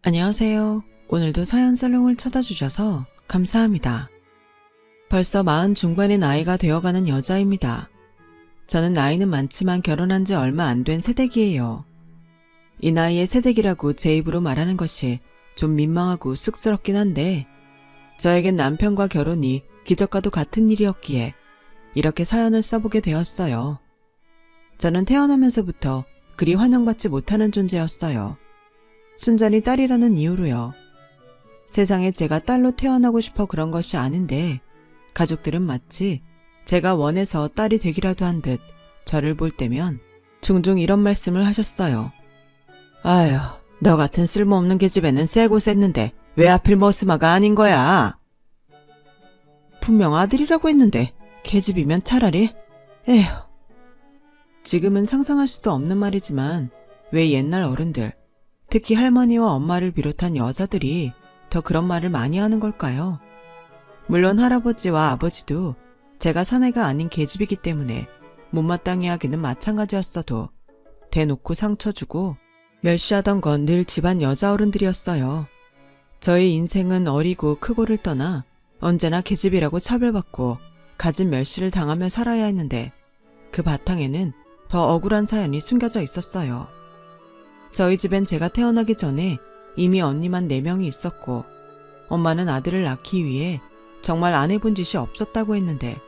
안녕하세요. 오늘도 사연 살롱을 찾아주셔서 감사합니다. 벌써 40 중반의 나이가 되어가는 여자입니다. 저는 나이는 많지만 결혼한 지 얼마 안 된 새댁이에요. 이 나이에 새댁이라고 제 입으로 말하는 것이 좀 민망하고 쑥스럽긴 한데 저에겐 남편과 결혼이 기적과도 같은 일이었기에 이렇게 사연을 써보게 되었어요. 저는 태어나면서부터 그리 환영받지 못하는 존재였어요. 순전히 딸이라는 이유로요. 세상에 제가 딸로 태어나고 싶어 그런 것이 아닌데 가족들은 마치 제가 원해서 딸이 되기라도 한 듯 저를 볼 때면 종종 이런 말씀을 하셨어요. 아휴, 너 같은 쓸모없는 계집애는 세고 셌는데 왜 하필 머스마가 아닌 거야? 분명 아들이라고 했는데 계집이면 차라리. 에휴. 지금은 상상할 수도 없는 말이지만 왜 옛날 어른들, 특히 할머니와 엄마를 비롯한 여자들이 더 그런 말을 많이 하는 걸까요? 물론 할아버지와 아버지도 제가 사내가 아닌 계집이기 때문에 못마땅해 하기는 마찬가지였어도 대놓고 상처 주고 멸시하던 건 늘 집안 여자 어른들이었어요. 저의 인생은 어리고 크고를 떠나 언제나 계집이라고 차별받고 갖은 멸시를 당하며 살아야 했는데 그 바탕에는 더 억울한 사연이 숨겨져 있었어요. 저희 집엔 제가 태어나기 전에 이미 언니만 4명이 있었고 엄마는 아들을 낳기 위해 정말 안 해본 짓이 없었다고 했는데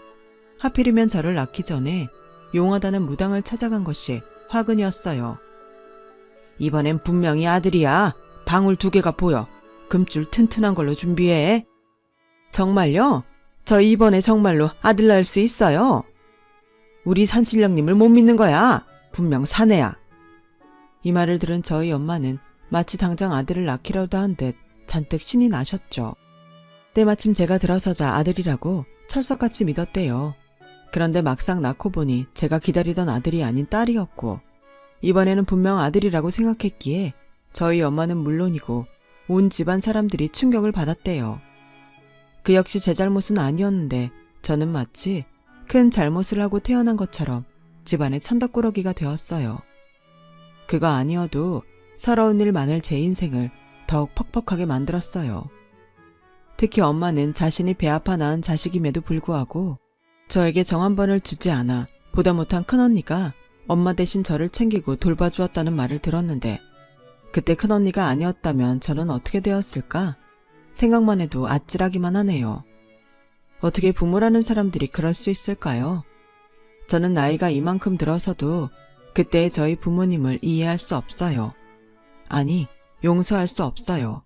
하필이면 저를 낳기 전에 용하다는 무당을 찾아간 것이 화근이었어요. 이번엔 분명히 아들이야. 방울 2개가 보여. 금줄 튼튼한 걸로 준비해. 정말요? 저 이번에 정말로 아들 낳을 수 있어요. 우리 산신령님을 못 믿는 거야. 분명 사내야. 이 말을 들은 저희 엄마는 마치 당장 아들을 낳기라도 한 듯 잔뜩 신이 나셨죠. 때마침 제가 들어서자 아들이라고 철석같이 믿었대요. 그런데 막상 낳고 보니 제가 기다리던 아들이 아닌 딸이었고 이번에는 분명 아들이라고 생각했기에 저희 엄마는 물론이고 온 집안 사람들이 충격을 받았대요. 그 역시 제 잘못은 아니었는데 저는 마치 큰 잘못을 하고 태어난 것처럼 집안의 천덕꾸러기가 되었어요. 그거 아니어도 서러운 일 많을 제 인생을 더욱 퍽퍽하게 만들었어요. 특히 엄마는 자신이 배 아파 낳은 자식임에도 불구하고 저에게 정 한 번을 주지 않아 보다 못한 큰언니가 엄마 대신 저를 챙기고 돌봐주었다는 말을 들었는데 그때 큰언니가 아니었다면 저는 어떻게 되었을까? 생각만 해도 아찔하기만 하네요. 어떻게 부모라는 사람들이 그럴 수 있을까요? 저는 나이가 이만큼 들어서도 그때의 저희 부모님을 이해할 수 없어요. 아니, 용서할 수 없어요.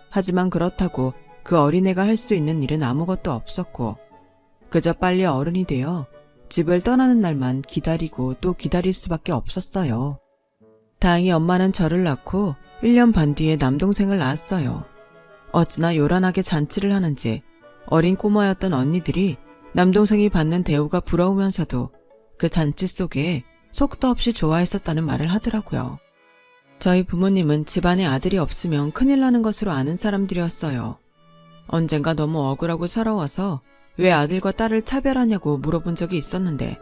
하지만 그렇다고 그 어린애가 할 수 있는 일은 아무것도 없었고 그저 빨리 어른이 되어 집을 떠나는 날만 기다리고 또 기다릴 수밖에 없었어요. 다행히 엄마는 저를 낳고 1년 반 뒤에 남동생을 낳았어요. 어찌나 요란하게 잔치를 하는지 어린 꼬마였던 언니들이 남동생이 받는 대우가 부러우면서도 그 잔치 속에 속도 없이 좋아했었다는 말을 하더라고요. 저희 부모님은 집안에 아들이 없으면 큰일 나는 것으로 아는 사람들이었어요. 언젠가 너무 억울하고 서러워서 왜 아들과 딸을 차별하냐고 물어본 적이 있었는데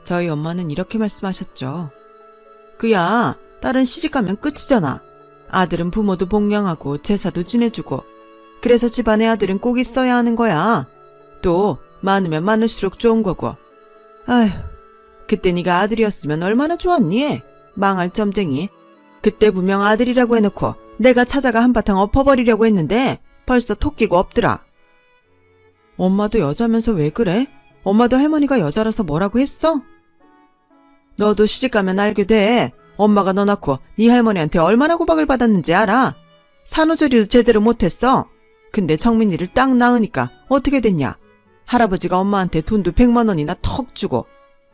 저희 엄마는 이렇게 말씀하셨죠. 그야 딸은 시집가면 끝이잖아. 아들은 부모도 복양하고 제사도 지내주고 그래서 집안에 아들은 꼭 있어야 하는 거야. 또 많으면 많을수록 좋은 거고. 아휴, 그때 네가 아들이었으면 얼마나 좋았니? 망할 점쟁이. 그때 분명 아들이라고 해놓고 내가 찾아가 한바탕 엎어버리려고 했는데 벌써 토끼고 없더라. 엄마도 여자면서 왜 그래? 엄마도 할머니가 여자라서 뭐라고 했어? 너도 시집가면 알게 돼. 엄마가 너 낳고 네 할머니한테 얼마나 구박을 받았는지 알아? 산후조리도 제대로 못했어. 근데 정민이를 딱 낳으니까 어떻게 됐냐? 할아버지가 엄마한테 돈도 100만 원이나 턱 주고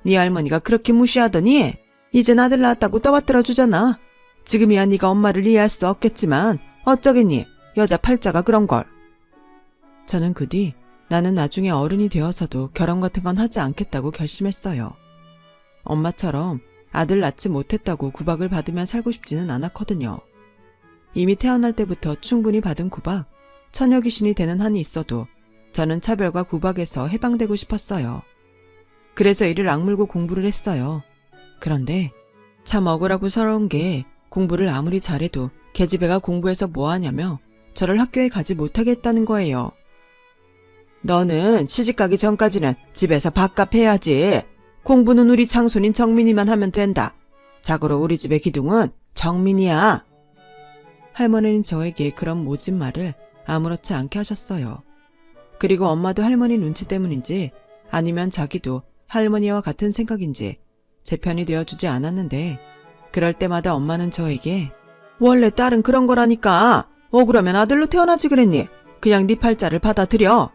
네 할머니가 그렇게 무시하더니 이젠 아들 낳았다고 떠받들어 주잖아. 지금이야 네가 엄마를 이해할 수 없겠지만 어쩌겠니? 여자 팔자가 그런 걸. 저는 그 뒤 나는 나중에 어른이 되어서도 결혼 같은 건 하지 않겠다고 결심했어요. 엄마처럼 아들 낳지 못했다고 구박을 받으며 살고 싶지는 않았거든요. 이미 태어날 때부터 충분히 받은 구박, 처녀 귀신이 되는 한이 있어도 저는 차별과 구박에서 해방되고 싶었어요. 그래서 이를 악물고 공부를 했어요. 그런데 참 억울하고 서러운 게 공부를 아무리 잘해도 계집애가 공부해서 뭐하냐며 저를 학교에 가지 못하게 했다는 거예요. 너는 시집가기 전까지는 집에서 밥값 해야지. 공부는 우리 장손인 정민이만 하면 된다. 자고로 우리 집의 기둥은 정민이야. 할머니는 저에게 그런 모진 말을 아무렇지 않게 하셨어요. 그리고 엄마도 할머니 눈치 때문인지 아니면 자기도 할머니와 같은 생각인지 제 편이 되어주지 않았는데 그럴 때마다 엄마는 저에게 원래 딸은 그런 거라니까. 억울하면 아들로 태어나지 그랬니? 그냥 네 팔자를 받아들여.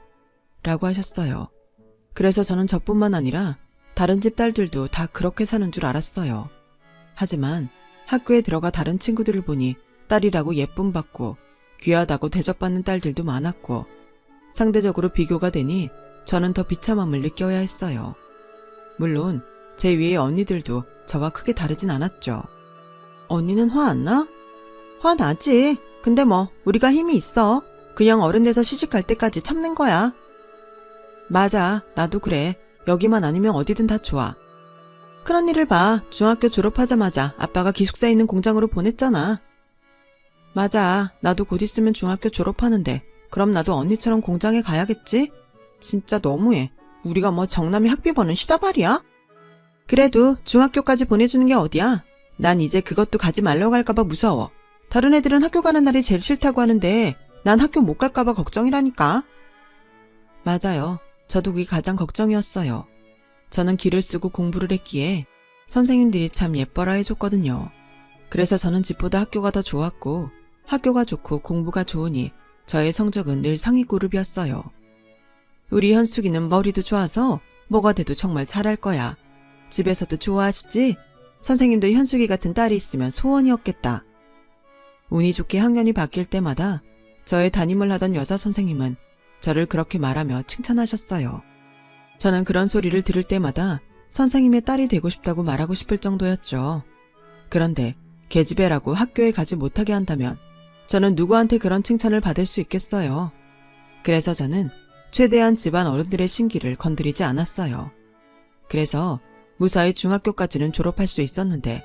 라고 하셨어요. 그래서 저는 저뿐만 아니라 다른 집 딸들도 다 그렇게 사는 줄 알았어요. 하지만 학교에 들어가 다른 친구들을 보니 딸이라고 예쁨 받고 귀하다고 대접받는 딸들도 많았고 상대적으로 비교가 되니 저는 더 비참함을 느껴야 했어요. 물론 제 위의 언니들도 저와 크게 다르진 않았죠. 언니는 화 안 나? 화 나지. 근데 뭐 우리가 힘이 있어. 그냥 어른 돼서 시집갈 때까지 참는 거야. 맞아. 나도 그래. 여기만 아니면 어디든 다 좋아. 큰언니를 봐. 중학교 졸업하자마자 아빠가 기숙사에 있는 공장으로 보냈잖아. 맞아. 나도 곧 있으면 중학교 졸업하는데 그럼 나도 언니처럼 공장에 가야겠지? 진짜 너무해. 우리가 뭐 정남이 학비 버는 시다발이야? 그래도 중학교까지 보내주는 게 어디야? 난 이제 그것도 가지 말라고 할까봐 무서워. 다른 애들은 학교 가는 날이 제일 싫다고 하는데 난 학교 못 갈까봐 걱정이라니까. 맞아요. 저도 그게 가장 걱정이었어요. 저는 기를 쓰고 공부를 했기에 선생님들이 참 예뻐라 해줬거든요. 그래서 저는 집보다 학교가 더 좋았고 학교가 좋고 공부가 좋으니 저의 성적은 늘 상위 그룹이었어요. 우리 현숙이는 머리도 좋아서 뭐가 돼도 정말 잘할 거야. 집에서도 좋아하시지? 선생님도 현숙이 같은 딸이 있으면 소원이었겠다. 운이 좋게 학년이 바뀔 때마다 저의 담임을 하던 여자 선생님은 저를 그렇게 말하며 칭찬하셨어요. 저는 그런 소리를 들을 때마다 선생님의 딸이 되고 싶다고 말하고 싶을 정도였죠. 그런데 계집애라고 학교에 가지 못하게 한다면 저는 누구한테 그런 칭찬을 받을 수 있겠어요. 그래서 저는 최대한 집안 어른들의 심기를 건드리지 않았어요. 그래서 무사히 중학교까지는 졸업할 수 있었는데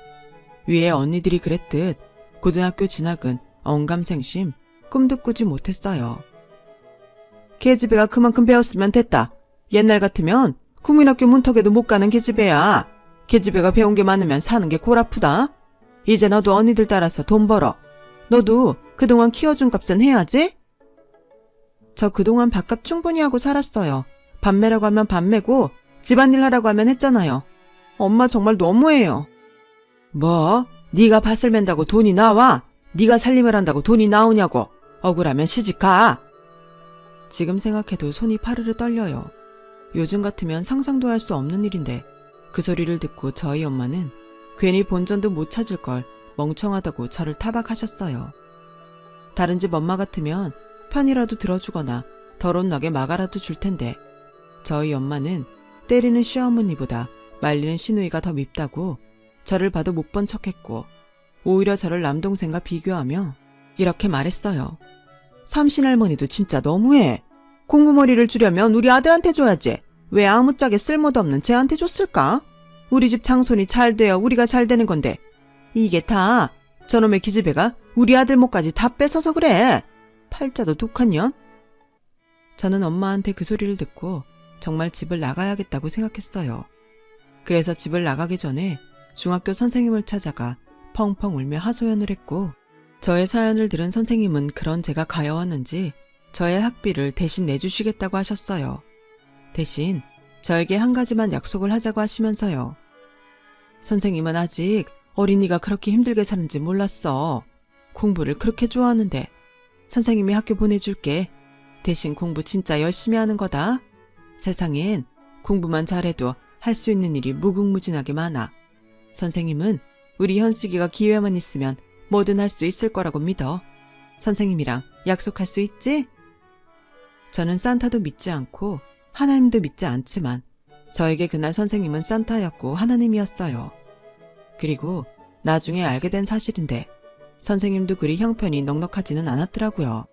위에 언니들이 그랬듯 고등학교 진학은 언감생심, 꿈도 꾸지 못했어요. 계집애가 그만큼 배웠으면 됐다. 옛날 같으면 국민학교 문턱에도 못 가는 계집애야. 계집애가 배운 게 많으면 사는 게 골아프다. 이제 너도 언니들 따라서 돈 벌어. 너도 그동안 키워준 값은 해야지. 저 그동안 밥값 충분히 하고 살았어요. 밥 매라고 하면 밥 매고 집안일 하라고 하면 했잖아요. 엄마 정말 너무해요. 뭐? 네가 밭을 맨다고 돈이 나와? 네가 살림을 한다고 돈이 나오냐고. 억울하면 시집가. 지금 생각해도 손이 파르르 떨려요. 요즘 같으면 상상도 할 수 없는 일인데 그 소리를 듣고 저희 엄마는 괜히 본전도 못 찾을 걸 멍청하다고 저를 타박하셨어요. 다른 집 엄마 같으면 편이라도 들어주거나 덜혼나게 막아라도 줄 텐데 저희 엄마는 때리는 시어머니보다 말리는 시누이가 더 밉다고 저를 봐도 못 본 척했고 오히려 저를 남동생과 비교하며 이렇게 말했어요. 삼신할머니도 진짜 너무해. 공부머리를 주려면 우리 아들한테 줘야지. 왜 아무짝에 쓸모도 없는 쟤한테 줬을까? 우리 집 장손이 잘 돼야 우리가 잘 되는 건데 이게 다 저놈의 기집애가 우리 아들 목까지 다 뺏어서 그래. 팔자도 독한 년. 저는 엄마한테 그 소리를 듣고 정말 집을 나가야겠다고 생각했어요. 그래서 집을 나가기 전에 중학교 선생님을 찾아가 펑펑 울며 하소연을 했고 저의 사연을 들은 선생님은 그런 제가 가여웠는지 저의 학비를 대신 내주시겠다고 하셨어요. 대신 저에게 한 가지만 약속을 하자고 하시면서요. 선생님은 아직 어린이가 그렇게 힘들게 사는지 몰랐어. 공부를 그렇게 좋아하는데 선생님이 학교 보내줄게. 대신 공부 진짜 열심히 하는 거다. 세상엔 공부만 잘해도 할 수 있는 일이 무궁무진하게 많아. 선생님은 우리 현숙이가 기회만 있으면 뭐든 할 수 있을 거라고 믿어. 선생님이랑 약속할 수 있지? 저는 산타도 믿지 않고 하나님도 믿지 않지만 저에게 그날 선생님은 산타였고 하나님이었어요. 그리고 나중에 알게 된 사실인데 선생님도 그리 형편이 넉넉하지는 않았더라고요.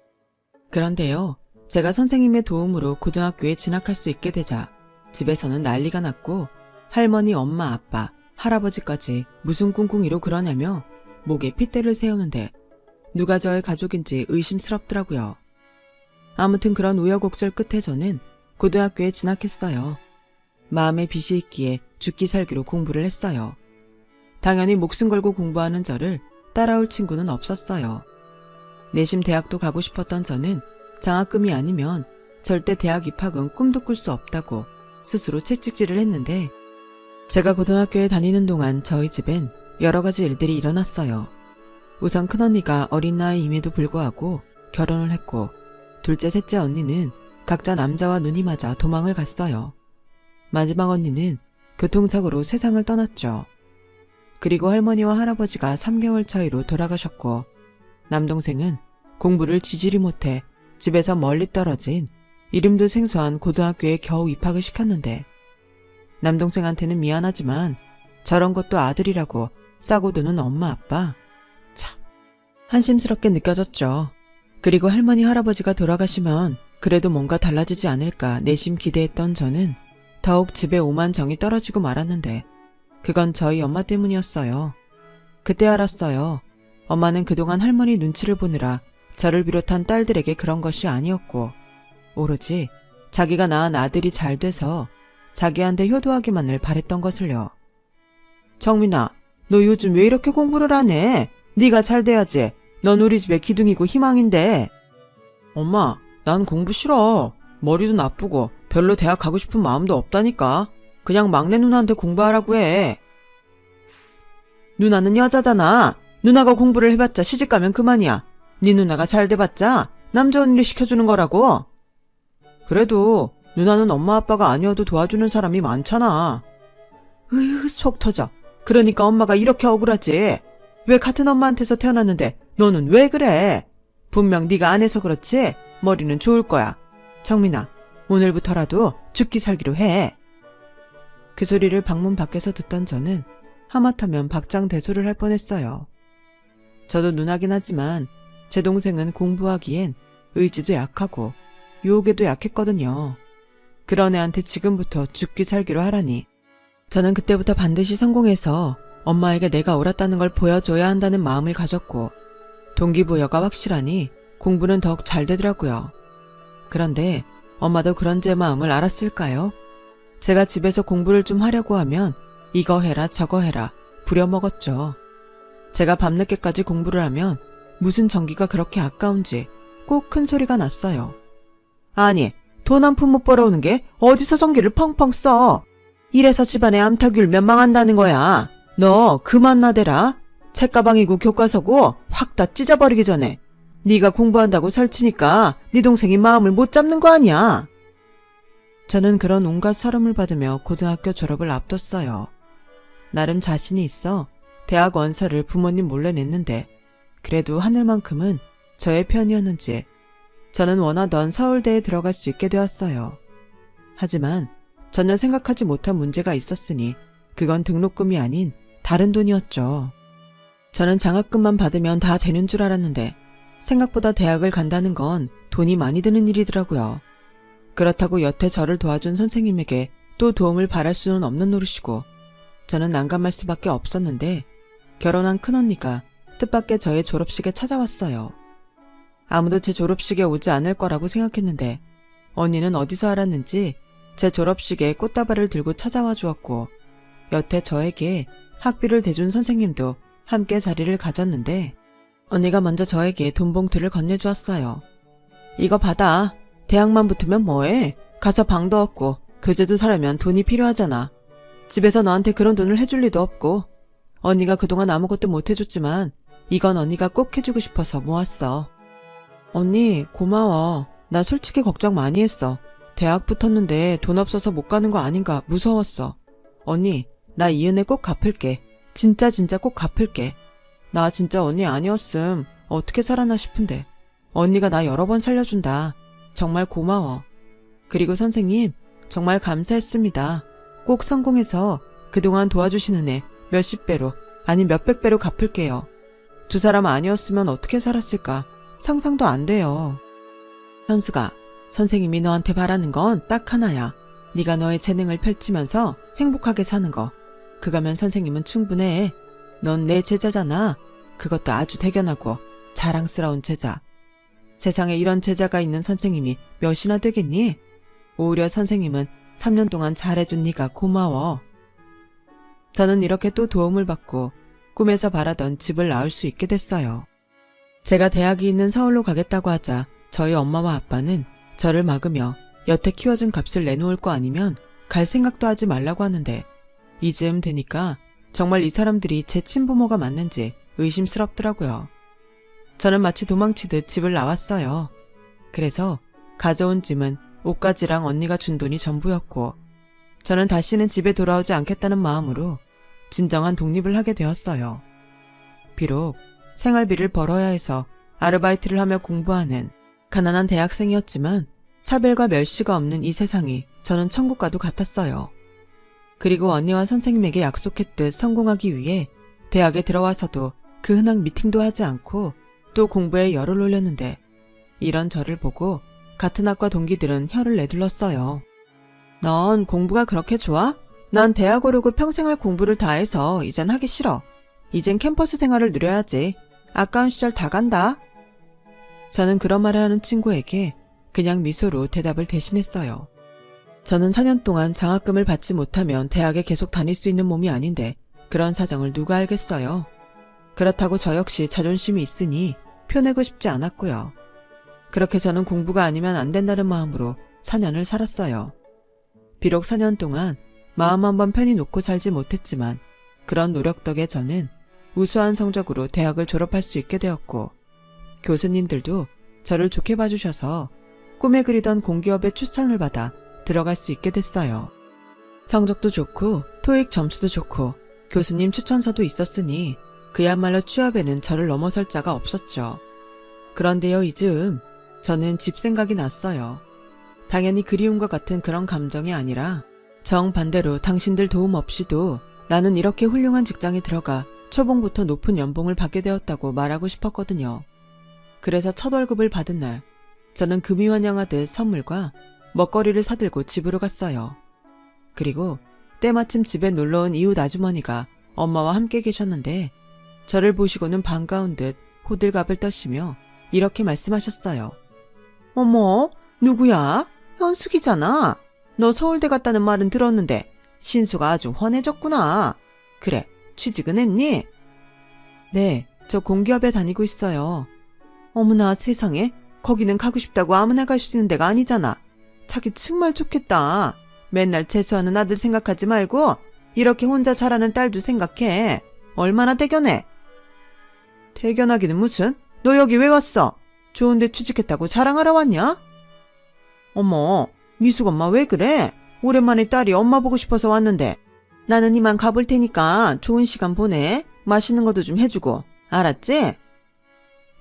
그런데요, 제가 선생님의 도움으로 고등학교에 진학할 수 있게 되자 집에서는 난리가 났고 할머니, 엄마, 아빠, 할아버지까지 무슨 꿍꿍이로 그러냐며 목에 핏대를 세우는데 누가 저의 가족인지 의심스럽더라고요. 아무튼 그런 우여곡절 끝에 저는 고등학교에 진학했어요. 마음에 빚이 있기에 죽기 살기로 공부를 했어요. 당연히 목숨 걸고 공부하는 저를 따라올 친구는 없었어요. 내심 대학도 가고 싶었던 저는 장학금이 아니면 절대 대학 입학은 꿈도 꿀 수 없다고 스스로 채찍질을 했는데, 제가 고등학교에 다니는 동안 저희 집엔 여러 가지 일들이 일어났어요. 우선 큰언니가 어린 나이임에도 불구하고 결혼을 했고, 둘째, 셋째 언니는 각자 남자와 눈이 맞아 도망을 갔어요. 마지막 언니는 교통사고로 세상을 떠났죠. 그리고 할머니와 할아버지가 3개월 차이로 돌아가셨고, 남동생은 공부를 지지리 못해 집에서 멀리 떨어진 이름도 생소한 고등학교에 겨우 입학을 시켰는데, 남동생한테는 미안하지만 저런 것도 아들이라고 싸고 두는 엄마 아빠, 참 한심스럽게 느껴졌죠. 그리고 할머니 할아버지가 돌아가시면 그래도 뭔가 달라지지 않을까 내심 기대했던 저는 더욱 집에 오만 정이 떨어지고 말았는데, 그건 저희 엄마 때문이었어요. 그때 알았어요. 엄마는 그동안 할머니 눈치를 보느라 저를 비롯한 딸들에게 그런 것이 아니었고, 오로지 자기가 낳은 아들이 잘 돼서 자기한테 효도하기만을 바랬던 것을요. 정민아, 너 요즘 왜 이렇게 공부를 안 해? 네가 잘 돼야지. 넌 우리 집의 기둥이고 희망인데. 엄마, 난 공부 싫어. 머리도 나쁘고 별로 대학 가고 싶은 마음도 없다니까. 그냥 막내 누나한테 공부하라고 해. 누나는 여자잖아. 누나가 공부를 해봤자 시집가면 그만이야. 네 누나가 잘 돼봤자 남 좋은 일 시켜주는 거라고. 그래도 누나는 엄마 아빠가 아니어도 도와주는 사람이 많잖아. 으휴, 속 터져. 그러니까 엄마가 이렇게 억울하지. 왜 같은 엄마한테서 태어났는데 너는 왜 그래? 분명 네가 안 해서 그렇지 머리는 좋을 거야. 정민아, 오늘부터라도 죽기 살기로 해. 그 소리를 방문 밖에서 듣던 저는 하마터면 박장대소를 할 뻔했어요. 저도 누나긴 하지만 제 동생은 공부하기엔 의지도 약하고 유혹에도 약했거든요. 그런 애한테 지금부터 죽기 살기로 하라니. 저는 그때부터 반드시 성공해서 엄마에게 내가 옳았다는 걸 보여줘야 한다는 마음을 가졌고, 동기부여가 확실하니 공부는 더욱 잘 되더라고요. 그런데 엄마도 그런 제 마음을 알았을까요? 제가 집에서 공부를 좀 하려고 하면 이거 해라 저거 해라 부려먹었죠. 제가 밤늦게까지 공부를 하면 무슨 전기가 그렇게 아까운지 꼭 큰 소리가 났어요. 아니, 돈 한 푼 못 벌어오는 게 어디서 전기를 펑펑 써. 이래서 집안에 암탉 울면 망한다는 거야. 너 그만 나대라. 책가방이고 교과서고 확 다 찢어버리기 전에. 네가 공부한다고 설치니까 네 동생이 마음을 못 잡는 거 아니야. 저는 그런 온갖 서름을 받으며 고등학교 졸업을 앞뒀어요. 나름 자신이 있어 대학 원서를 부모님 몰래 냈는데, 그래도 하늘만큼은 저의 편이었는지 저는 원하던 서울대에 들어갈 수 있게 되었어요. 하지만 전혀 생각하지 못한 문제가 있었으니 그건 등록금이 아닌 다른 돈이었죠. 저는 장학금만 받으면 다 되는 줄 알았는데 생각보다 대학을 간다는 건 돈이 많이 드는 일이더라고요. 그렇다고 여태 저를 도와준 선생님에게 또 도움을 바랄 수는 없는 노릇이고, 저는 난감할 수밖에 없었는데 결혼한 큰언니가 뜻밖의 저의 졸업식에 찾아왔어요. 아무도 제 졸업식에 오지 않을 거라고 생각했는데 언니는 어디서 알았는지 제 졸업식에 꽃다발을 들고 찾아와 주었고, 여태 저에게 학비를 대준 선생님도 함께 자리를 가졌는데, 언니가 먼저 저에게 돈 봉투를 건네주었어요. 이거 받아. 대학만 붙으면 뭐해? 가서 방도 없고 교재도 사려면 돈이 필요하잖아. 집에서 너한테 그런 돈을 해줄 리도 없고, 언니가 그동안 아무것도 못 해줬지만 이건 언니가 꼭 해주고 싶어서 모았어. 언니 고마워. 나 솔직히 걱정 많이 했어. 대학 붙었는데 돈 없어서 못 가는 거 아닌가 무서웠어. 언니, 나 이 은혜 꼭 갚을게. 진짜 꼭 갚을게. 나 진짜 언니 아니었음 어떻게 살아나 싶은데 언니가 나 여러 번 살려준다. 정말 고마워. 그리고 선생님, 정말 감사했습니다. 꼭 성공해서 그동안 도와주신 은혜 몇십 배로, 아니 몇백 배로 갚을게요. 두 사람 아니었으면 어떻게 살았을까 상상도 안 돼요. 현수가, 선생님이 너한테 바라는 건 딱 하나야. 네가 너의 재능을 펼치면서 행복하게 사는 거. 그거면 선생님은 충분해. 넌 내 제자잖아. 그것도 아주 대견하고 자랑스러운 제자. 세상에 이런 제자가 있는 선생님이 몇이나 되겠니? 오히려 선생님은 3년 동안 잘해준 네가 고마워. 저는 이렇게 또 도움을 받고 꿈에서 바라던 집을 나올 수 있게 됐어요. 제가 대학이 있는 서울로 가겠다고 하자 저희 엄마와 아빠는 저를 막으며 여태 키워준 값을 내놓을 거 아니면 갈 생각도 하지 말라고 하는데 이즈음 되니까 정말 이 사람들이 제 친부모가 맞는지 의심스럽더라고요. 저는 마치 도망치듯 집을 나왔어요. 그래서 가져온 짐은 옷가지랑 언니가 준 돈이 전부였고 저는 다시는 집에 돌아오지 않겠다는 마음으로 진정한 독립을 하게 되었어요. 비록 생활비를 벌어야 해서 아르바이트를 하며 공부하는 가난한 대학생이었지만 차별과 멸시가 없는 이 세상이 저는 천국과도 같았어요. 그리고 언니와 선생님에게 약속했듯 성공하기 위해 대학에 들어와서도 그 흔한 미팅도 하지 않고 또 공부에 열을 올렸는데 이런 저를 보고 같은 학과 동기들은 혀를 내둘렀어요. 넌 공부가 그렇게 좋아? 난 대학 오르고 평생 할 공부를 다 해서 이젠 하기 싫어. 이젠 캠퍼스 생활을 누려야지. 아까운 시절 다 간다. 저는 그런 말을 하는 친구에게 그냥 미소로 대답을 대신했어요. 저는 4년 동안 장학금을 받지 못하면 대학에 계속 다닐 수 있는 몸이 아닌데 그런 사정을 누가 알겠어요. 그렇다고 저 역시 자존심이 있으니 표내고 싶지 않았고요. 그렇게 저는 공부가 아니면 안 된다는 마음으로 4년을 살았어요. 비록 4년 동안 마음 한번 편히 놓고 살지 못했지만 그런 노력 덕에 저는 우수한 성적으로 대학을 졸업할 수 있게 되었고 교수님들도 저를 좋게 봐주셔서 꿈에 그리던 공기업에 추천을 받아 들어갈 수 있게 됐어요. 성적도 좋고 토익 점수도 좋고 교수님 추천서도 있었으니 그야말로 취업에는 저를 넘어설 자가 없었죠. 그런데요, 이즈음 저는 집 생각이 났어요. 당연히 그리움과 같은 그런 감정이 아니라 정반대로 당신들 도움 없이도 나는 이렇게 훌륭한 직장에 들어가 초봉부터 높은 연봉을 받게 되었다고 말하고 싶었거든요. 그래서 첫 월급을 받은 날 저는 금이 환영하듯 선물과 먹거리를 사들고 집으로 갔어요. 그리고 때마침 집에 놀러온 이웃 아주머니가 엄마와 함께 계셨는데 저를 보시고는 반가운 듯 호들갑을 떠시며 이렇게 말씀하셨어요. 어머, 누구야? 현숙이잖아. 너 서울대 갔다는 말은 들었는데 신수가 아주 훤해졌구나. 그래, 취직은 했니? 네, 저 공기업에 다니고 있어요. 어머나 세상에, 거기는 가고 싶다고 아무나 갈 수 있는 데가 아니잖아. 자기 정말 좋겠다. 맨날 재수하는 아들 생각하지 말고 이렇게 혼자 자라는 딸도 생각해. 얼마나 대견해. 대견하기는 무슨? 너 여기 왜 왔어? 좋은데 취직했다고 자랑하러 왔냐? 어머, 미숙 엄마 왜 그래? 오랜만에 딸이 엄마 보고 싶어서 왔는데. 나는 이만 가볼 테니까 좋은 시간 보내. 맛있는 것도 좀 해주고. 알았지?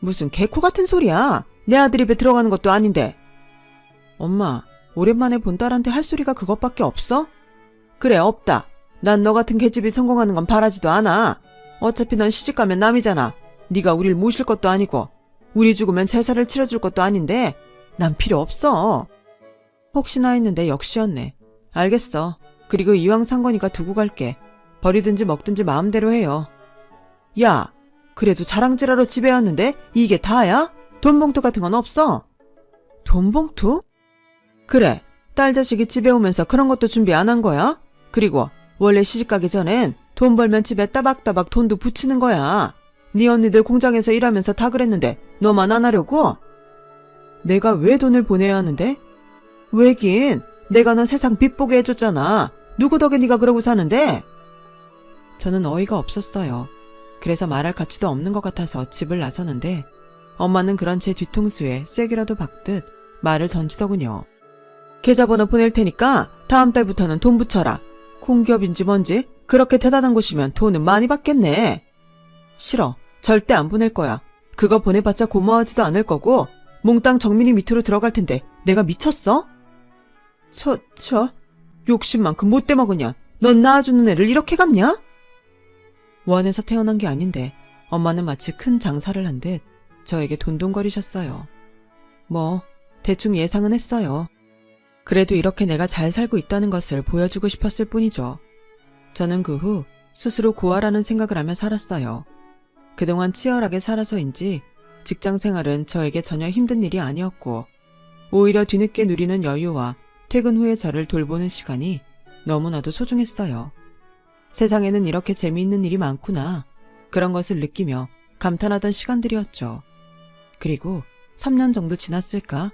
무슨 개코 같은 소리야. 내 아들 입에 들어가는 것도 아닌데. 엄마, 오랜만에 본 딸한테 할 소리가 그것밖에 없어? 그래, 없다. 난 너 같은 계집이 성공하는 건 바라지도 않아. 어차피 넌 시집가면 남이잖아. 네가 우릴 모실 것도 아니고 우리 죽으면 제사를 치러줄 것도 아닌데 난 필요 없어. 혹시나 했는데 역시였네. 알겠어. 그리고 이왕 산 거니까 두고 갈게. 버리든지 먹든지 마음대로 해요. 야, 그래도 자랑질하러 집에 왔는데 이게 다야? 돈봉투 같은 건 없어? 돈봉투? 그래, 딸 자식이 집에 오면서 그런 것도 준비 안 한 거야? 그리고 원래 시집가기 전엔 돈 벌면 집에 따박따박 돈도 붙이는 거야. 네 언니들 공장에서 일하면서 다 그랬는데 너만 안 하려고? 내가 왜 돈을 보내야 하는데? 왜긴, 내가 너 세상 빛보게 해줬잖아. 누구 덕에 네가 그러고 사는데? 저는 어이가 없었어요. 그래서 말할 가치도 없는 것 같아서 집을 나서는데 엄마는 그런 제 뒤통수에 쐐기라도 박듯 말을 던지더군요. 계좌번호 보낼 테니까 다음 달부터는 돈 붙여라. 공기업인지 뭔지 그렇게 대단한 곳이면 돈은 많이 받겠네. 싫어. 절대 안 보낼 거야. 그거 보내봤자 고마워하지도 않을 거고 몽땅 정민이 밑으로 들어갈 텐데 내가 미쳤어? 욕심만큼 못돼 먹으냐. 넌 낳아주는 애를 이렇게 갚냐? 원에서 태어난 게 아닌데 엄마는 마치 큰 장사를 한 듯 저에게 돈돈거리셨어요. 뭐 대충 예상은 했어요. 그래도 이렇게 내가 잘 살고 있다는 것을 보여주고 싶었을 뿐이죠. 저는 그 후 스스로 고아라는 생각을 하며 살았어요. 그동안 치열하게 살아서인지 직장 생활은 저에게 전혀 힘든 일이 아니었고 오히려 뒤늦게 누리는 여유와 퇴근 후에 저를 돌보는 시간이 너무나도 소중했어요. 세상에는 이렇게 재미있는 일이 많구나. 그런 것을 느끼며 감탄하던 시간들이었죠. 그리고 3년 정도 지났을까?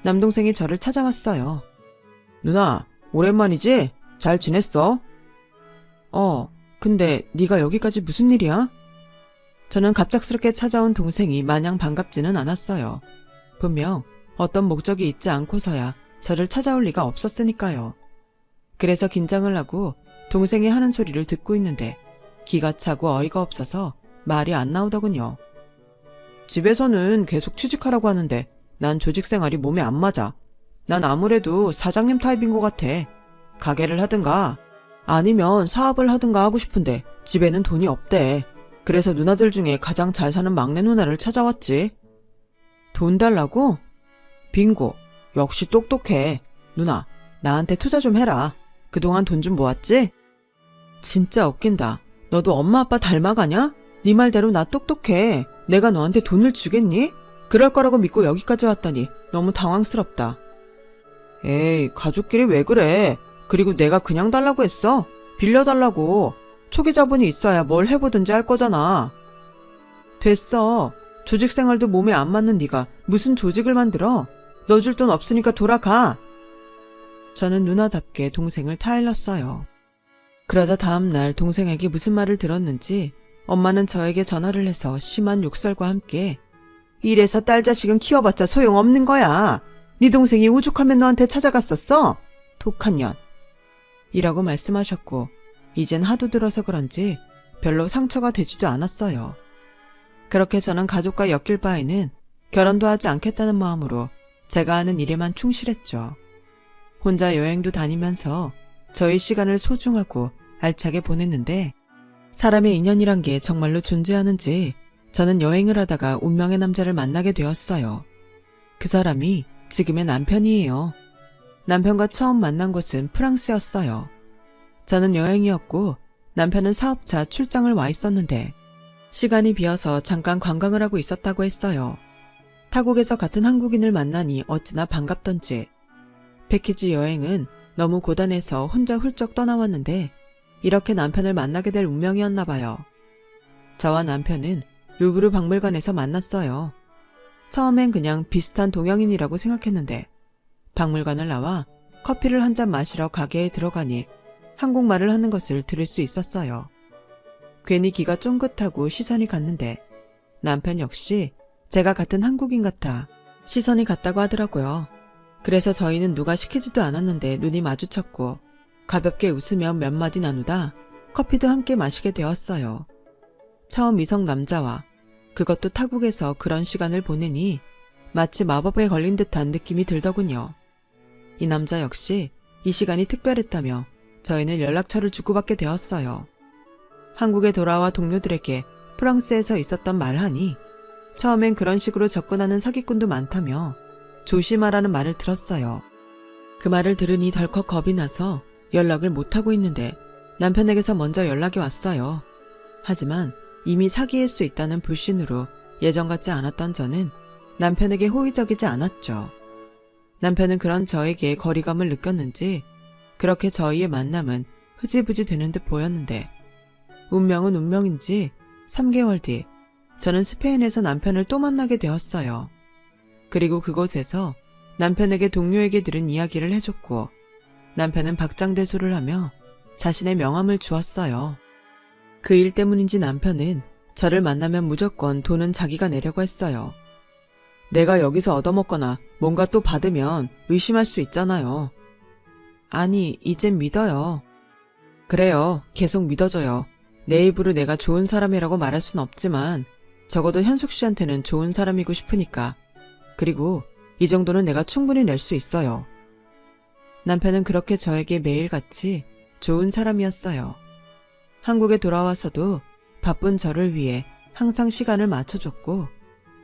남동생이 저를 찾아왔어요. 누나, 오랜만이지? 잘 지냈어? 근데 네가 여기까지 무슨 일이야? 저는 갑작스럽게 찾아온 동생이 마냥 반갑지는 않았어요. 분명 어떤 목적이 있지 않고서야 저를 찾아올 리가 없었으니까요. 그래서 긴장을 하고 동생이 하는 소리를 듣고 있는데 기가 차고 어이가 없어서 말이 안 나오더군요. 집에서는 계속 취직하라고 하는데 난 조직 생활이 몸에 안 맞아. 난 아무래도 사장님 타입인 것 같아. 가게를 하든가 아니면 사업을 하든가 하고 싶은데 집에는 돈이 없대. 그래서 누나들 중에 가장 잘 사는 막내 누나를 찾아왔지. 돈 달라고? 빙고. 역시 똑똑해. 누나, 나한테 투자 좀 해라. 그동안 돈 좀 모았지? 진짜 웃긴다. 너도 엄마 아빠 닮아가냐? 네 말대로 나 똑똑해. 내가 너한테 돈을 주겠니? 그럴 거라고 믿고 여기까지 왔다니 너무 당황스럽다. 에이, 가족끼리 왜 그래? 그리고 내가 그냥 달라고 했어? 빌려달라고. 초기 자본이 있어야 뭘 해보든지 할 거잖아. 됐어. 조직 생활도 몸에 안 맞는 네가 무슨 조직을 만들어? 너 줄 돈 없으니까 돌아가. 저는 누나답게 동생을 타일렀어요. 그러자 다음날 동생에게 무슨 말을 들었는지 엄마는 저에게 전화를 해서 심한 욕설과 함께 이래서 딸 자식은 키워봤자 소용없는 거야. 네 동생이 오죽하면 너한테 찾아갔었어? 독한 년. 이라고 말씀하셨고 이젠 하도 들어서 그런지 별로 상처가 되지도 않았어요. 그렇게 저는 가족과 엮일 바에는 결혼도 하지 않겠다는 마음으로 제가 하는 일에만 충실했죠. 혼자 여행도 다니면서 저의 시간을 소중하고 알차게 보냈는데 사람의 인연이란 게 정말로 존재하는지 저는 여행을 하다가 운명의 남자를 만나게 되었어요. 그 사람이 지금의 남편이에요. 남편과 처음 만난 곳은 프랑스였어요. 저는 여행이었고 남편은 사업차 출장을 와 있었는데 시간이 비어서 잠깐 관광을 하고 있었다고 했어요. 타국에서 같은 한국인을 만나니 어찌나 반갑던지. 패키지 여행은 너무 고단해서 혼자 훌쩍 떠나왔는데 이렇게 남편을 만나게 될 운명이었나 봐요. 저와 남편은 루브르 박물관에서 만났어요. 처음엔 그냥 비슷한 동양인이라고 생각했는데 박물관을 나와 커피를 한 잔 마시러 가게에 들어가니 한국말을 하는 것을 들을 수 있었어요. 괜히 귀가 쫑긋하고 시선이 갔는데 남편 역시 제가 같은 한국인 같아 시선이 갔다고 하더라고요. 그래서 저희는 누가 시키지도 않았는데 눈이 마주쳤고 가볍게 웃으며 몇 마디 나누다 커피도 함께 마시게 되었어요. 처음 이성 남자와 그것도 타국에서 그런 시간을 보내니 마치 마법에 걸린 듯한 느낌이 들더군요. 이 남자 역시 이 시간이 특별했다며 저희는 연락처를 주고받게 되었어요. 한국에 돌아와 동료들에게 프랑스에서 있었던 말하니 처음엔 그런 식으로 접근하는 사기꾼도 많다며 조심하라는 말을 들었어요. 그 말을 들으니 덜컥 겁이 나서 연락을 못하고 있는데 남편에게서 먼저 연락이 왔어요. 하지만 이미 사기일 수 있다는 불신으로 예전 같지 않았던 저는 남편에게 호의적이지 않았죠. 남편은 그런 저에게 거리감을 느꼈는지 그렇게 저희의 만남은 흐지부지 되는 듯 보였는데 운명은 운명인지 3개월 뒤 저는 스페인에서 남편을 또 만나게 되었어요. 그리고 그곳에서 남편에게 동료에게 들은 이야기를 해줬고 남편은 박장대소를 하며 자신의 명함을 주었어요. 그 일 때문인지 남편은 저를 만나면 무조건 돈은 자기가 내려고 했어요. 내가 여기서 얻어먹거나 뭔가 또 받으면 의심할 수 있잖아요. 아니, 이젠 믿어요. 그래요. 계속 믿어줘요. 내 입으로 내가 좋은 사람이라고 말할 순 없지만 적어도 현숙 씨한테는 좋은 사람이고 싶으니까. 그리고 이 정도는 내가 충분히 낼 수 있어요. 남편은 그렇게 저에게 매일같이 좋은 사람이었어요. 한국에 돌아와서도 바쁜 저를 위해 항상 시간을 맞춰줬고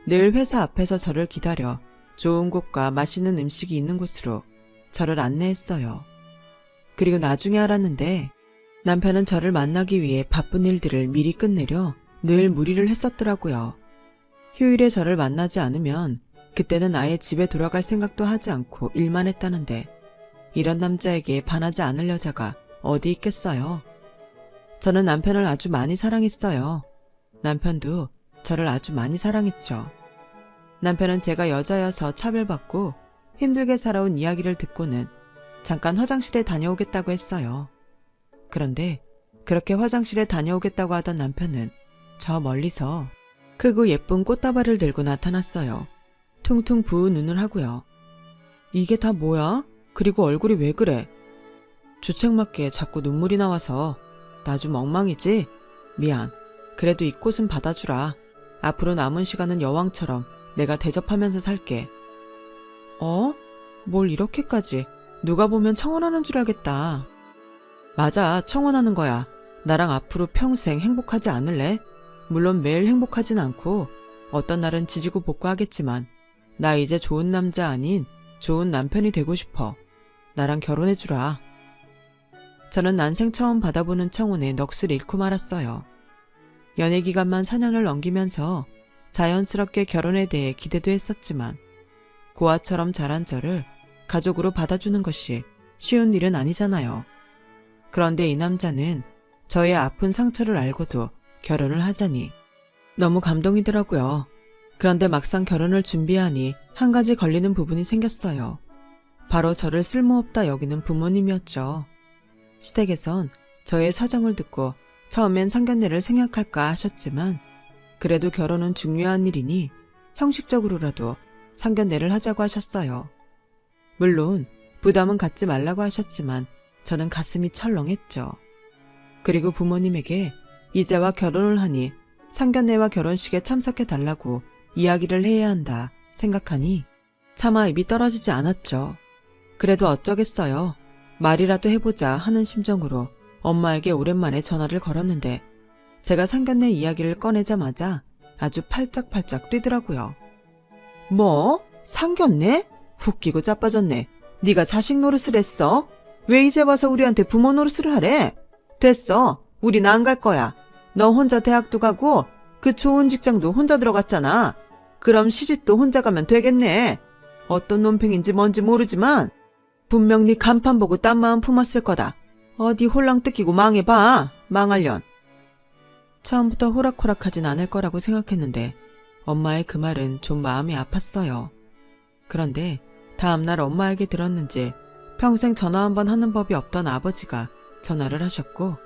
늘 회사 앞에서 저를 기다려 좋은 곳과 맛있는 음식이 있는 곳으로 저를 안내했어요. 그리고 나중에 알았는데 남편은 저를 만나기 위해 바쁜 일들을 미리 끝내려 늘 무리를 했었더라고요. 휴일에 저를 만나지 않으면 그때는 아예 집에 돌아갈 생각도 하지 않고 일만 했다는데 이런 남자에게 반하지 않을 여자가 어디 있겠어요. 저는 남편을 아주 많이 사랑했어요. 남편도 저를 아주 많이 사랑했죠. 남편은 제가 여자여서 차별받고 힘들게 살아온 이야기를 듣고는 잠깐 화장실에 다녀오겠다고 했어요. 그런데 그렇게 화장실에 다녀오겠다고 하던 남편은 저 멀리서 크고 예쁜 꽃다발을 들고 나타났어요. 퉁퉁 부은 눈을 하고요. 이게 다 뭐야? 그리고 얼굴이 왜 그래? 주책맞게 자꾸 눈물이 나와서 나 좀 엉망이지? 미안. 그래도 이 꽃은 받아주라. 앞으로 남은 시간은 여왕처럼 내가 대접하면서 살게. 뭘 이렇게까지? 누가 보면 청혼하는 줄 알겠다. 맞아, 청혼하는 거야. 나랑 앞으로 평생 행복하지 않을래? 물론 매일 행복하진 않고 어떤 날은 지지고 볶고하겠지만 나 이제 좋은 남자 아닌 좋은 남편이 되고 싶어. 나랑 결혼해주라. 저는 난생 처음 받아보는 청혼에 넋을 잃고 말았어요. 연애 기간만 4년을 넘기면서 자연스럽게 결혼에 대해 기대도 했었지만 고아처럼 자란 저를 가족으로 받아주는 것이 쉬운 일은 아니잖아요. 그런데 이 남자는 저의 아픈 상처를 알고도 결혼을 하자니 너무 감동이더라고요. 그런데 막상 결혼을 준비하니 한 가지 걸리는 부분이 생겼어요. 바로 저를 쓸모없다 여기는 부모님이었죠. 시댁에선 저의 사정을 듣고 처음엔 상견례를 생각할까 하셨지만 그래도 결혼은 중요한 일이니 형식적으로라도 상견례를 하자고 하셨어요. 물론 부담은 갖지 말라고 하셨지만 저는 가슴이 철렁했죠. 그리고 부모님에게 이제와 결혼을 하니 상견례와 결혼식에 참석해달라고 이야기를 해야 한다 생각하니 차마 입이 떨어지지 않았죠. 그래도 어쩌겠어요. 말이라도 해보자 하는 심정으로 엄마에게 오랜만에 전화를 걸었는데 제가 상견례 이야기를 꺼내자마자 아주 팔짝팔짝 뛰더라고요. 뭐? 상견례? 웃기고 자빠졌네. 네가 자식 노릇을 했어? 왜 이제 와서 우리한테 부모 노릇을 하래? 됐어. 우린 안 갈 거야. 너 혼자 대학도 가고 그 좋은 직장도 혼자 들어갔잖아. 그럼 시집도 혼자 가면 되겠네. 어떤 논팽인지 뭔지 모르지만 분명 네 간판 보고 딴 마음 품었을 거다. 어디 홀랑 뜯기고 망해봐. 망할련. 처음부터 호락호락하진 않을 거라고 생각했는데 엄마의 그 말은 좀 마음이 아팠어요. 그런데 다음날 엄마에게 들었는지 평생 전화 한번 하는 법이 없던 아버지가 전화를 하셨고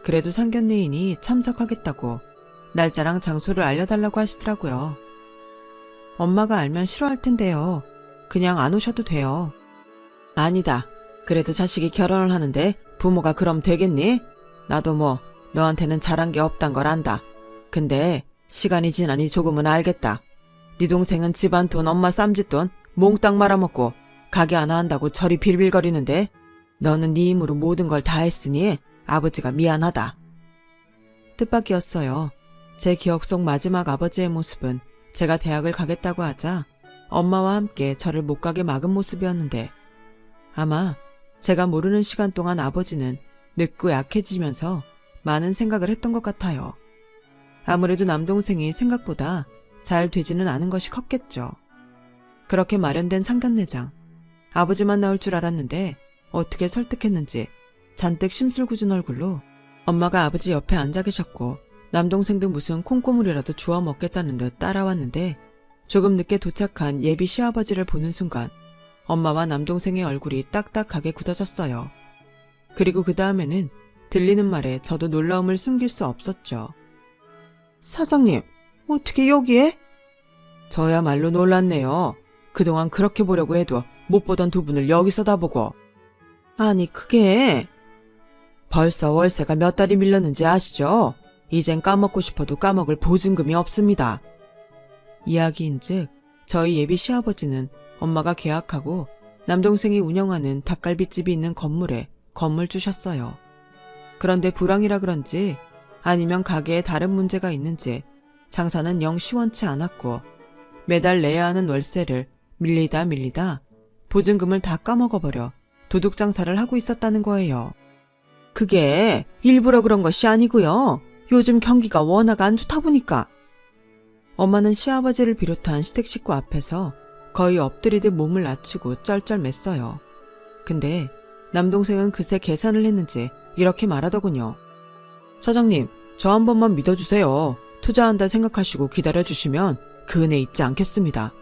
그래도 상견례인이 참석하겠다고 날짜랑 장소를 알려달라고 하시더라고요. 엄마가 알면 싫어할 텐데요. 그냥 안 오셔도 돼요. 아니다. 그래도 자식이 결혼을 하는데 부모가 그럼 되겠니? 나도 뭐 너한테는 잘한 게 없단 걸 안다. 근데 시간이 지나니 조금은 알겠다. 네 동생은 집안 돈 엄마 쌈짓돈 몽땅 말아먹고 가게 하나 한다고 저리 빌빌거리는데 너는 네 힘으로 모든 걸 다 했으니 아버지가 미안하다. 뜻밖이었어요. 제 기억 속 마지막 아버지의 모습은 제가 대학을 가겠다고 하자 엄마와 함께 저를 못 가게 막은 모습이었는데 아마 제가 모르는 시간 동안 아버지는 늙고 약해지면서 많은 생각을 했던 것 같아요. 아무래도 남동생이 생각보다 잘 되지는 않은 것이 컸겠죠. 그렇게 마련된 상견례장. 아버지만 나올 줄 알았는데 어떻게 설득했는지 잔뜩 심술궂은 얼굴로 엄마가 아버지 옆에 앉아 계셨고 남동생도 무슨 콩고물이라도 주워 먹겠다는 듯 따라왔는데 조금 늦게 도착한 예비 시아버지를 보는 순간 엄마와 남동생의 얼굴이 딱딱하게 굳어졌어요. 그리고 그 다음에는 들리는 말에 저도 놀라움을 숨길 수 없었죠. 사장님, 어떻게 여기에? 저야말로 놀랐네요. 그동안 그렇게 보려고 해도 못 보던 두 분을 여기서 다 보고. 아니 그게... 벌써 월세가 몇 달이 밀렸는지 아시죠? 이젠 까먹고 싶어도 까먹을 보증금이 없습니다. 이야기인즉 저희 예비 시아버지는 엄마가 계약하고 남동생이 운영하는 닭갈비집이 있는 건물에 건물 주셨어요. 그런데 불황이라 그런지 아니면 가게에 다른 문제가 있는지 장사는 영 시원치 않았고 매달 내야 하는 월세를 밀리다 보증금을 다 까먹어버려 도둑 장사를 하고 있었다는 거예요. 그게 일부러 그런 것이 아니고요. 요즘 경기가 워낙 안 좋다 보니까. 엄마는 시아버지를 비롯한 시댁 식구 앞에서 거의 엎드리듯 몸을 낮추고 쩔쩔맸어요. 근데 남동생은 그새 계산을 했는지 이렇게 말하더군요. 사장님, 저 한 번만 믿어주세요. 투자한다 생각하시고 기다려주시면 그 은혜 잊지 않겠습니다.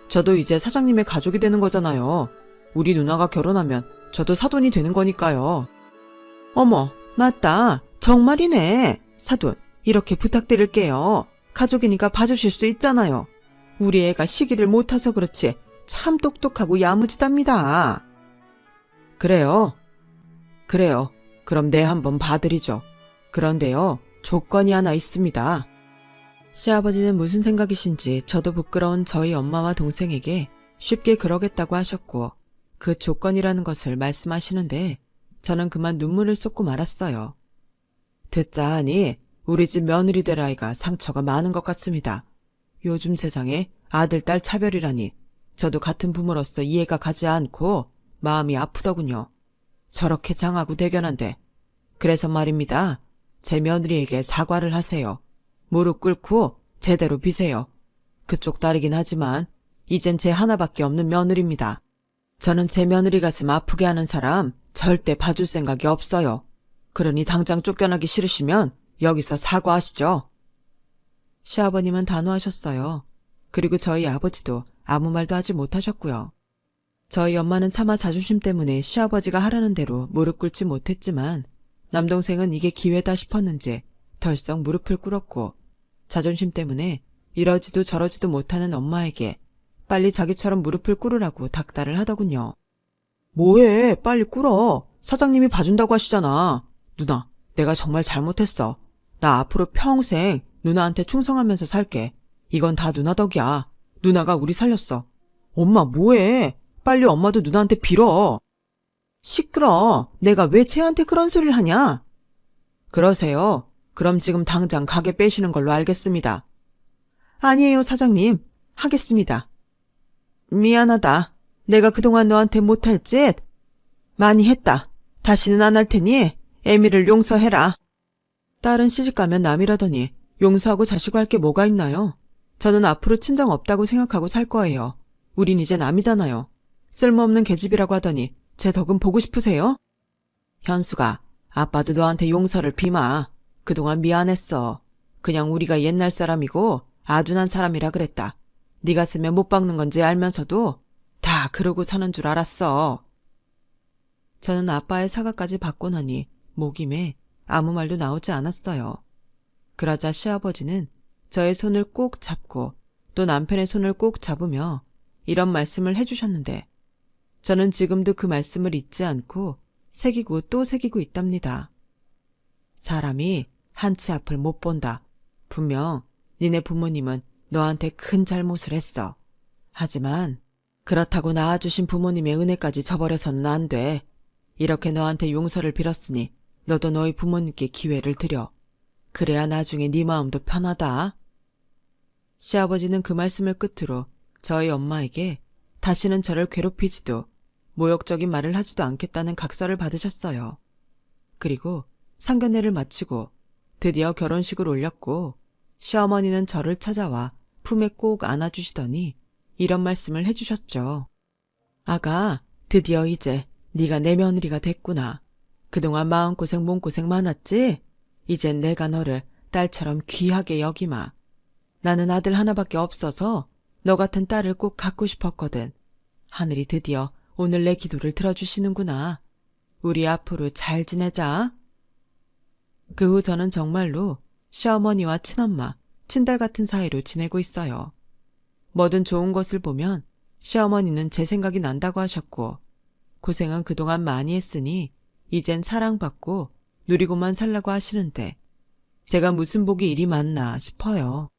저도 이제 사장님의 가족이 되는 거잖아요. 우리 누나가 결혼하면 저도 사돈이 되는 거니까요. 어머, 맞다. 정말이네. 사돈, 이렇게 부탁드릴게요. 가족이니까 봐주실 수 있잖아요. 우리 애가 시기를 못 타서 그렇지 참 똑똑하고 야무지답니다. 그래요. 그럼 네 한번 봐드리죠. 그런데요, 조건이 하나 있습니다. 시아버지는 무슨 생각이신지 저도 부끄러운 저희 엄마와 동생에게 쉽게 그러겠다고 하셨고 그 조건이라는 것을 말씀하시는데 저는 그만 눈물을 쏟고 말았어요. 듣자 하니 우리 집 며느리 될 아이가 상처가 많은 것 같습니다. 요즘 세상에 아들, 딸 차별이라니 저도 같은 부모로서 이해가 가지 않고 마음이 아프더군요. 저렇게 장하고 대견한데. 그래서 말입니다. 제 며느리에게 사과를 하세요. 무릎 꿇고 제대로 비세요. 그쪽 딸이긴 하지만 이젠 제 하나밖에 없는 며느리입니다. 저는 제 며느리 가슴 아프게 하는 사람 절대 봐줄 생각이 없어요. 그러니 당장 쫓겨나기 싫으시면 여기서 사과하시죠. 시아버님은 단호하셨어요. 그리고 저희 아버지도 아무 말도 하지 못하셨고요. 저희 엄마는 차마 자존심 때문에 시아버지가 하라는 대로 무릎 꿇지 못했지만 남동생은 이게 기회다 싶었는지 덜썩 무릎을 꿇었고 자존심 때문에 이러지도 저러지도 못하는 엄마에게 빨리 자기처럼 무릎을 꿇으라고 닥달을 하더군요. 뭐해, 빨리 꿇어. 사장님이 봐준다고 하시잖아. 누나, 내가 정말 잘못했어. 나 앞으로 평생 누나한테 충성하면서 살게. 이건 다 누나 덕이야. 누나가 우리 살렸어. 엄마 뭐해? 빨리 엄마도 누나한테 빌어. 시끄러. 내가 왜 쟤한테 그런 소리를 하냐? 그러세요. 그럼 지금 당장 가게 빼시는 걸로 알겠습니다. 아니에요, 사장님. 하겠습니다. 미안하다. 내가 그동안 너한테 못할 짓 많이 했다. 다시는 안 할 테니 애미를 용서해라. 딸은 시집가면 남이라더니 용서하고 자시고 할 게 뭐가 있나요? 저는 앞으로 친정 없다고 생각하고 살 거예요. 우린 이제 남이잖아요. 쓸모없는 계집이라고 하더니 제 덕은 보고 싶으세요? 현수가, 아빠도 너한테 용서를 비마. 그동안 미안했어. 그냥 우리가 옛날 사람이고 아둔한 사람이라 그랬다. 네 가슴에 못 박는 건지 알면서도 다 그러고 사는 줄 알았어. 저는 아빠의 사과까지 받고 나니 목임에 아무 말도 나오지 않았어요. 그러자 시아버지는 저의 손을 꼭 잡고 또 남편의 손을 꼭 잡으며 이런 말씀을 해주셨는데 저는 지금도 그 말씀을 잊지 않고 새기고 또 새기고 있답니다. 사람이 한치 앞을 못 본다. 분명 니네 부모님은 너한테 큰 잘못을 했어. 하지만 그렇다고 낳아주신 부모님의 은혜까지 저버려서는 안 돼. 이렇게 너한테 용서를 빌었으니 너도 너희 부모님께 기회를 드려. 그래야 나중에 네 마음도 편하다. 시아버지는 그 말씀을 끝으로 저희 엄마에게 다시는 저를 괴롭히지도 모욕적인 말을 하지도 않겠다는 각서를 받으셨어요. 그리고 상견례를 마치고 드디어 결혼식을 올렸고 시어머니는 저를 찾아와 품에 꼭 안아주시더니 이런 말씀을 해주셨죠. 아가, 드디어 이제 네가 내 며느리가 됐구나. 그동안 마음고생 몸고생 많았지? 이젠 내가 너를 딸처럼 귀하게 여기마. 나는 아들 하나밖에 없어서 너 같은 딸을 꼭 갖고 싶었거든. 하늘이 드디어 오늘 내 기도를 들어주시는구나. 우리 앞으로 잘 지내자. 그 후 저는 정말로 시어머니와 친엄마, 친딸 같은 사이로 지내고 있어요. 뭐든 좋은 것을 보면 시어머니는 제 생각이 난다고 하셨고 고생은 그동안 많이 했으니 이젠 사랑받고 누리고만 살라고 하시는데 제가 무슨 복이 이리 많나 싶어요.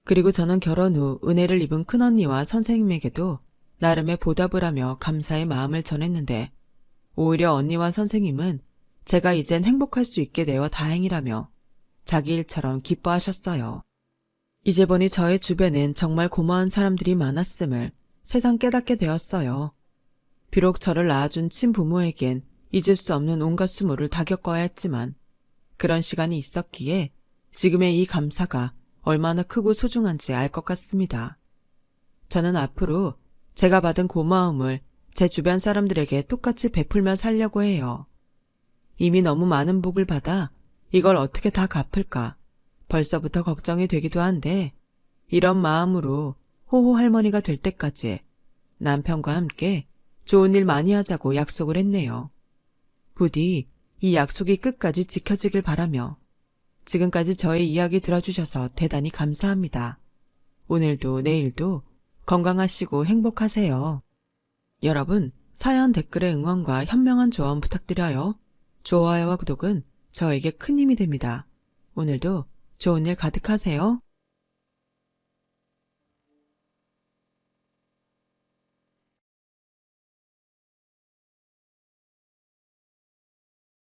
그리고 저는 결혼 후 은혜를 입은 큰언니와 선생님에게도 나름의 보답을 하며 감사의 마음을 전했는데 오히려 언니와 선생님은 제가 이젠 행복할 수 있게 되어 다행이라며 자기 일처럼 기뻐하셨어요. 이제 보니 저의 주변엔 정말 고마운 사람들이 많았음을 새삼 깨닫게 되었어요. 비록 저를 낳아준 친부모에겐 잊을 수 없는 온갖 수모를 다 겪어야 했지만 그런 시간이 있었기에 지금의 이 감사가 얼마나 크고 소중한지 알 것 같습니다. 저는 앞으로 제가 받은 고마움을 제 주변 사람들에게 똑같이 베풀며 살려고 해요. 이미 너무 많은 복을 받아 이걸 어떻게 다 갚을까 벌써부터 걱정이 되기도 한데 이런 마음으로 호호 할머니가 될 때까지 남편과 함께 좋은 일 많이 하자고 약속을 했네요. 부디 이 약속이 끝까지 지켜지길 바라며 지금까지 저의 이야기 들어주셔서 대단히 감사합니다. 오늘도 내일도 건강하시고 행복하세요. 여러분, 사연 댓글의 응원과 현명한 조언 부탁드려요. 좋아요와 구독은 저에게 큰 힘이 됩니다. 오늘도 좋은 일 가득하세요.